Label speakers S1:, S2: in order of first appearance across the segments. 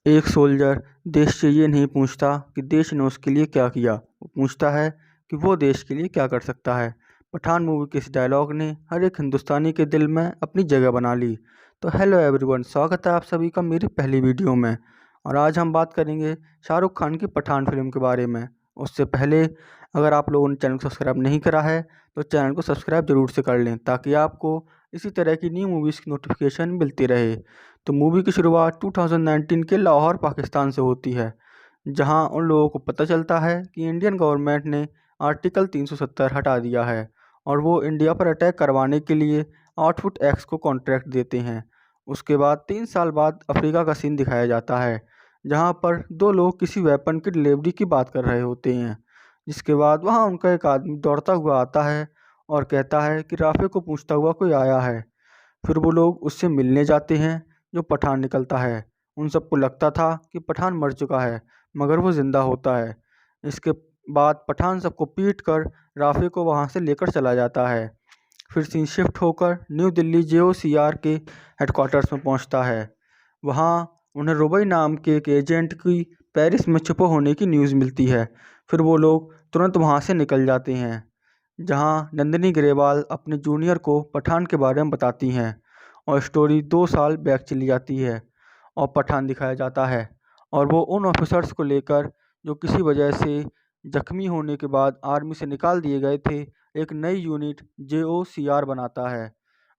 S1: एक सोल्जर देश से ये नहीं पूछता कि देश ने उसके लिए क्या किया, वो पूछता है कि वो देश के लिए क्या कर सकता है। पठान मूवी के इस डायलॉग ने हर एक हिंदुस्तानी के दिल में अपनी जगह बना ली। तो हेलो एवरीवन, स्वागत है आप सभी का मेरी पहली वीडियो में। और आज हम बात करेंगे शाहरुख खान की पठान फिल्म के बारे में। उससे पहले अगर आप लोगों ने चैनल को सब्सक्राइब नहीं करा है तो चैनल को सब्सक्राइब ज़रूर से कर लें, ताकि आपको इसी तरह की न्यू मूवीज़ की नोटिफिकेशन मिलती रहे। तो मूवी की शुरुआत 2019 के लाहौर पाकिस्तान से होती है, जहां उन लोगों को पता चलता है कि इंडियन गवर्नमेंट ने आर्टिकल 370 हटा दिया है और वो इंडिया पर अटैक करवाने के लिए आउटफुट एक्स को कॉन्ट्रैक्ट देते हैं। उसके बाद 3 साल बाद अफ्रीका का सीन दिखाया जाता है, जहां पर दो लोग किसी वेपन की डिलीवरी की बात कर रहे होते हैं। जिसके बाद वहां उनका एक आदमी दौड़ता हुआ आता है और कहता है कि राफे को पूछता हुआ कोई आया है। फिर वो लोग उससे मिलने जाते हैं, जो पठान निकलता है। उन सबको लगता था कि पठान मर चुका है, मगर वो ज़िंदा होता है। इसके बाद पठान सबको पीट कर राफे को वहाँ से लेकर चला जाता है। फिर सीन शिफ्ट होकर न्यू दिल्ली JOCR के हेडक्वार्टर्स में पहुँचता है। वहाँ उन्हें रुबई नाम के एक एजेंट की पेरिस में छुपे होने की न्यूज़ मिलती है। फिर वो लोग तुरंत वहाँ से निकल जाते हैं, जहाँ नंदिनी ग्रेवाल अपने जूनियर को पठान के बारे में बताती हैं और स्टोरी 2 साल बैक चली जाती है और पठान दिखाया जाता है। और वो उन ऑफिसर्स को लेकर जो किसी वजह से जख्मी होने के बाद आर्मी से निकाल दिए गए थे, एक नई यूनिट JOCR बनाता है।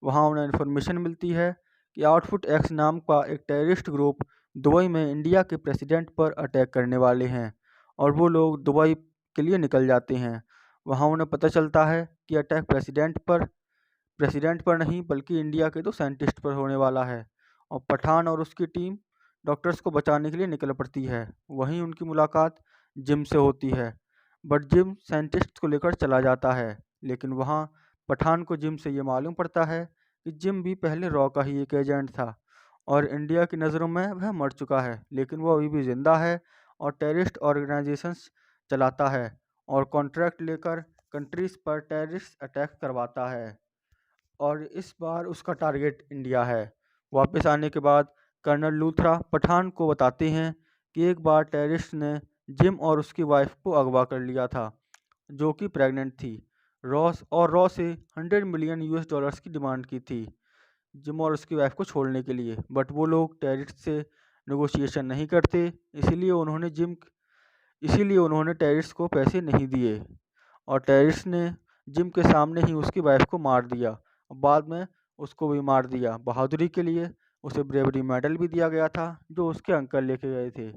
S1: वहाँ उन्हें इन्फॉर्मेशन मिलती है कि आउटफुट एक्स नाम का एक टेररिस्ट ग्रुप दुबई में इंडिया के प्रेसिडेंट पर अटैक करने वाले हैं और वो लोग दुबई के लिए निकल जाते हैं। वहाँ उन्हें पता चलता है कि अटैक प्रेसिडेंट पर नहीं बल्कि इंडिया के 2 साइंटिस्ट पर होने वाला है और पठान और उसकी टीम डॉक्टर्स को बचाने के लिए निकल पड़ती है। वहीं उनकी मुलाकात जिम से होती है, बट जिम साइंटिस्ट को लेकर चला जाता है। लेकिन वहाँ पठान को जिम से ये मालूम पड़ता है कि जिम भी पहले रॉ का ही एक एजेंट था और इंडिया की नज़रों में वह मर चुका है, लेकिन वो अभी भी ज़िंदा है और टेररिस्ट ऑर्गेनाइजेशंस चलाता है और कॉन्ट्रैक्ट लेकर कंट्रीज़ पर टेररिस्ट अटैक करवाता है। और इस बार उसका टारगेट इंडिया है। वापस आने के बाद कर्नल लूथरा पठान को बताते हैं कि एक बार टेररिस्ट ने जिम और उसकी वाइफ को अगवा कर लिया था, जो कि प्रेग्नेंट थी। रॉ से 100 मिलियन US डॉलर्स की डिमांड की थी जिम और उसकी वाइफ को छोड़ने के लिए, बट वो लोग टेररिस्ट से नेगोशिएशन नहीं करते। इसीलिए उन्होंने टेररिस्ट को पैसे नहीं दिए और टेररिस्ट ने जिम के सामने ही उसकी वाइफ को मार दिया और बाद में उसको भी मार दिया। बहादुरी के लिए उसे ब्रेवरी मेडल भी दिया गया था, जो उसके अंकल लेके गए थे।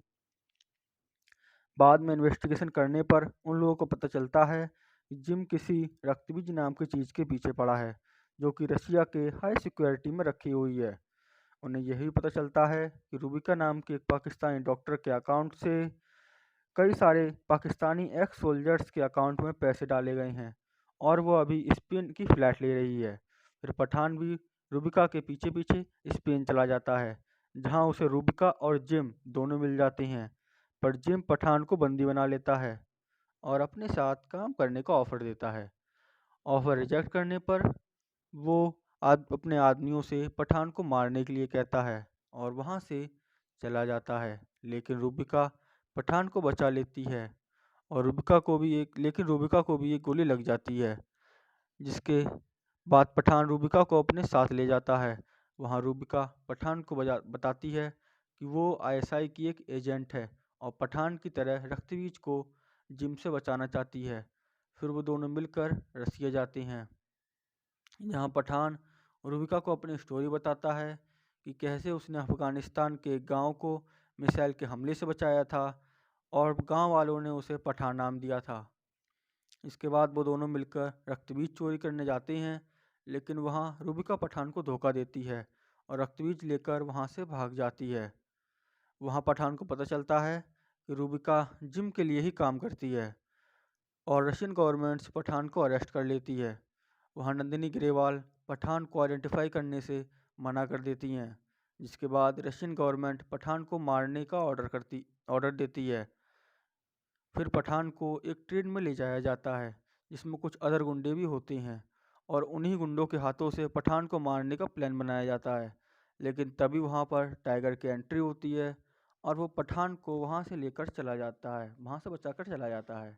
S1: बाद में इन्वेस्टिगेशन करने पर उन लोगों को पता चलता है कि जिम किसी रक्तबीज नाम की चीज़ के पीछे पड़ा है, जो कि रशिया के हाई सिक्योरिटी में रखी हुई है। उन्हें यह भी पता चलता है कि रूबिका नाम के एक पाकिस्तानी डॉक्टर के अकाउंट से कई सारे पाकिस्तानी एक्स सोल्जर्स के अकाउंट में पैसे डाले गए हैं और वो अभी स्पेन की फ़्लाइट ले रही है। फिर पठान भी रूबिका के पीछे पीछे स्पेन चला जाता है, जहां उसे रूबिका और जिम दोनों मिल जाते हैं। पर जिम पठान को बंदी बना लेता है और अपने साथ काम करने का ऑफ़र देता है। ऑफ़र रिजेक्ट करने पर वो अपने आदमियों से पठान को मारने के लिए कहता है और वहाँ से चला जाता है। लेकिन रूबिका पठान को बचा लेती है और रूबिका को भी एक गोली लग जाती है, जिसके बाद पठान रूबिका को अपने साथ ले जाता है। वहाँ रूबिका पठान को बताती है कि वो ISI की एक एजेंट है और पठान की तरह रक्तबीज को जिम से बचाना चाहती है। फिर वो दोनों मिलकर रसिया जाते हैं। यहाँ पठान रूबिका को अपनी स्टोरी बताता है कि कैसे उसने अफ़गानिस्तान के एक गाँव को मिसाइल के हमले से बचाया था और गांव वालों ने उसे पठान नाम दिया था। इसके बाद वो दोनों मिलकर रक्तबीज चोरी करने जाते हैं, लेकिन वहाँ रूबिका पठान को धोखा देती है और रक्तबीज लेकर वहाँ से भाग जाती है। वहाँ पठान को पता चलता है कि रूबिका जिम के लिए ही काम करती है और रशियन गवर्नमेंट पठान को अरेस्ट कर लेती है। वहाँ नंदिनी ग्रेवाल पठान को आइडेंटिफाई करने से मना कर देती हैं, जिसके बाद रशियन गवर्नमेंट पठान को मारने का ऑर्डर देती है। फिर पठान को एक ट्रेन में ले जाया जाता है, जिसमें कुछ अदर गुंडे भी होते हैं और उन्हीं गुंडों के हाथों से पठान को मारने का प्लान बनाया जाता है। लेकिन तभी वहाँ पर टाइगर की एंट्री होती है और वो पठान को वहाँ से लेकर चला जाता है, वहाँ से बचाकर चला जाता है।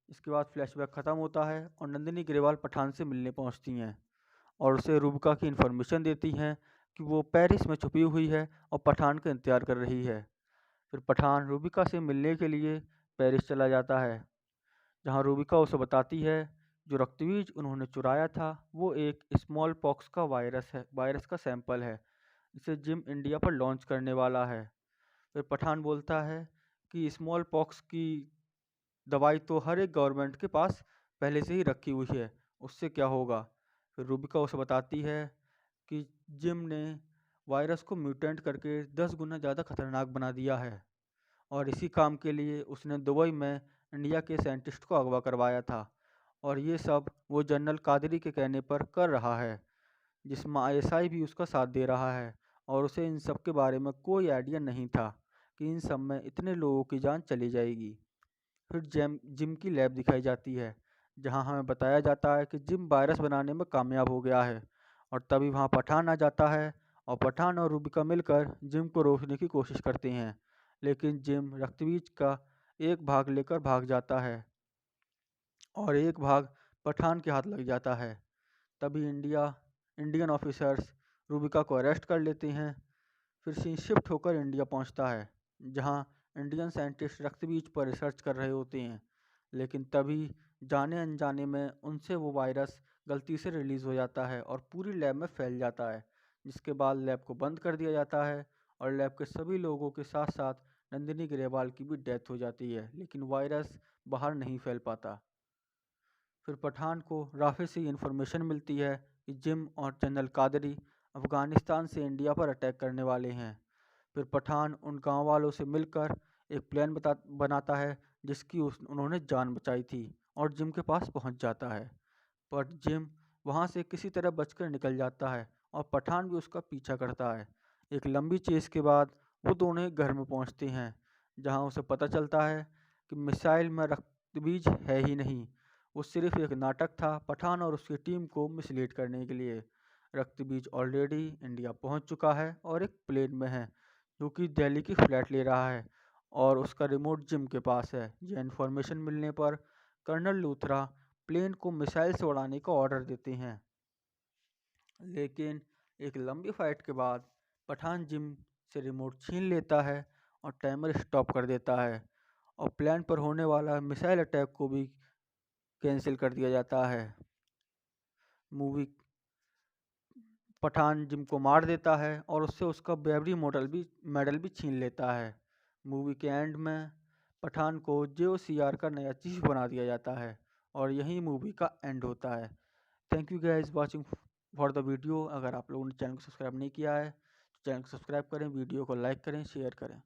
S1: इसके बाद फ्लैशबैक ख़त्म होता है और नंदिनी ग्रेवाल पठान से मिलने पहुँचती हैं और उसे रूबिका की इन्फॉर्मेशन देती हैं कि वो पेरिस में छुपी हुई है और पठान का इंतज़ार कर रही है। फिर पठान रूबिका से मिलने के लिए पेरिस चला जाता है, जहाँ रूबिका उसे बताती है जो रक्तबीज उन्होंने चुराया था वो एक स्मॉल पॉक्स का वायरस का सैंपल है, जिसे जिम इंडिया पर लॉन्च करने वाला है। फिर पठान बोलता है कि स्मॉल पॉक्स की दवाई तो हर एक गवर्नमेंट के पास पहले से ही रखी हुई है, उससे क्या होगा। फिर रूबिका उसे बताती है कि जिम ने वायरस को म्यूटेंट करके 10 गुना ज़्यादा खतरनाक बना दिया है और इसी काम के लिए उसने दुबई में इंडिया के साइंटिस्ट को अगवा करवाया था और ये सब वो जनरल कादरी के कहने पर कर रहा है, जिसमें आईएसआई भी उसका साथ दे रहा है और उसे इन सब के बारे में कोई आइडिया नहीं था कि इन सब में इतने लोगों की जान चली जाएगी। फिर जिम की लैब दिखाई जाती है, जहां हमें बताया जाता है कि जिम वायरस बनाने में कामयाब हो गया है और तभी वहां पठान आ जाता है और पठान और रूबिका मिलकर जिम को रोकने की कोशिश करते हैं, लेकिन जिम रक्तबीज का एक भाग लेकर भाग जाता है और एक भाग पठान के हाथ लग जाता है। तभी इंडियन ऑफिसर्स रूबिका को अरेस्ट कर लेते हैं। फिर सीन शिफ्ट होकर इंडिया पहुंचता है, जहां इंडियन साइंटिस्ट रक्तबीज पर रिसर्च कर रहे होते हैं, लेकिन तभी जाने अनजाने में उनसे वो वायरस गलती से रिलीज़ हो जाता है और पूरी लैब में फैल जाता है, जिसके बाद लैब को बंद कर दिया जाता है और लैब के सभी लोगों के साथ साथ नंदिनी ग्रेवाल की भी डेथ हो जाती है, लेकिन वायरस बाहर नहीं फैल पाता। फिर पठान को राफे से इन्फॉर्मेशन मिलती है कि जिम और जनरल कादरी अफ़गानिस्तान से इंडिया पर अटैक करने वाले हैं। फिर पठान उन गांव वालों से मिलकर एक प्लान बनाता है जिसकी उन्होंने जान बचाई थी और जिम के पास पहुंच जाता है, पर जिम वहां से किसी तरह बचकर निकल जाता है और पठान भी उसका पीछा करता है। एक लंबी चेस के बाद वो दोनों एक घर में पहुंचते हैं, जहां उसे पता चलता है कि मिसाइल में रक्तबीज है ही नहीं, वो सिर्फ एक नाटक था पठान और उसकी टीम को मिसलीड करने के लिए। रक्तबीज ऑलरेडी इंडिया पहुंच चुका है और एक प्लेन में है जो कि दिल्ली की फ्लैट ले रहा है और उसका रिमोट जिम के पास है। यह इन्फॉर्मेशन मिलने पर कर्नल लूथरा प्लेन को मिसाइल से उड़ाने का ऑर्डर देते हैं, लेकिन एक लंबी फाइट के बाद पठान जिम से रिमोट छीन लेता है और टाइमर स्टॉप कर देता है और प्लान पर होने वाला मिसाइल अटैक को भी कैंसिल कर दिया जाता है। मूवी पठान जिम को मार देता है और उससे उसका बेवरी मेडल भी छीन लेता है। मूवी के एंड में पठान को JOCR का नया चीफ बना दिया जाता है और यही मूवी का एंड होता है। Thank you guys watching for the video. अगर आप लोगों ने चैनल को सब्सक्राइब नहीं किया है तो चैनल को सब्सक्राइब करें, वीडियो को लाइक करें, शेयर करें।